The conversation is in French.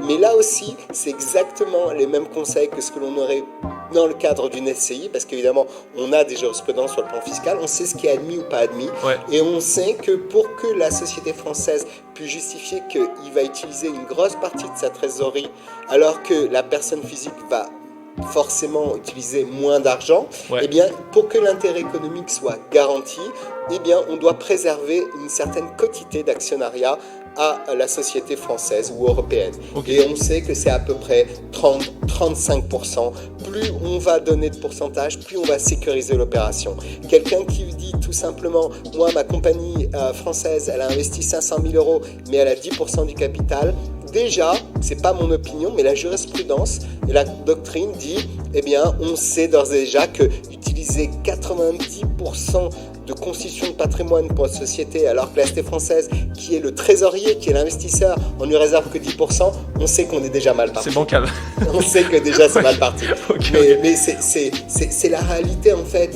Mais là aussi, c'est exactement les mêmes conseils que ce que l'on aurait dans le cadre d'une SCI, parce qu'évidemment, on a des jurisprudence sur le plan fiscal, on sait ce qui est admis ou pas admis, Ouais. et on sait que pour que la société française puisse justifier qu'il va utiliser une grosse partie de sa trésorerie, alors que la personne physique va forcément utiliser moins d'argent, Ouais. eh bien, pour que l'intérêt économique soit garanti, eh bien, on doit préserver une certaine quotité d'actionnariat à la société française ou européenne. Okay. Et on sait que c'est à peu près 30-35%. Plus on va donner de pourcentage, plus on va sécuriser l'opération. Quelqu'un qui dit tout simplement, moi, ma compagnie française, elle a investi 500 000 euros, mais elle a 10% du capital. Déjà, c'est pas mon opinion, mais la jurisprudence et la doctrine dit, eh bien, on sait d'ores et déjà que utiliser 90% de constitution de patrimoine pour une société, alors que la société française, qui est le trésorier, qui est l'investisseur, on ne lui réserve que 10%, on sait qu'on est déjà mal parti. C'est bancal. On sait que déjà c'est mal parti. Okay. Mais c'est la réalité en fait.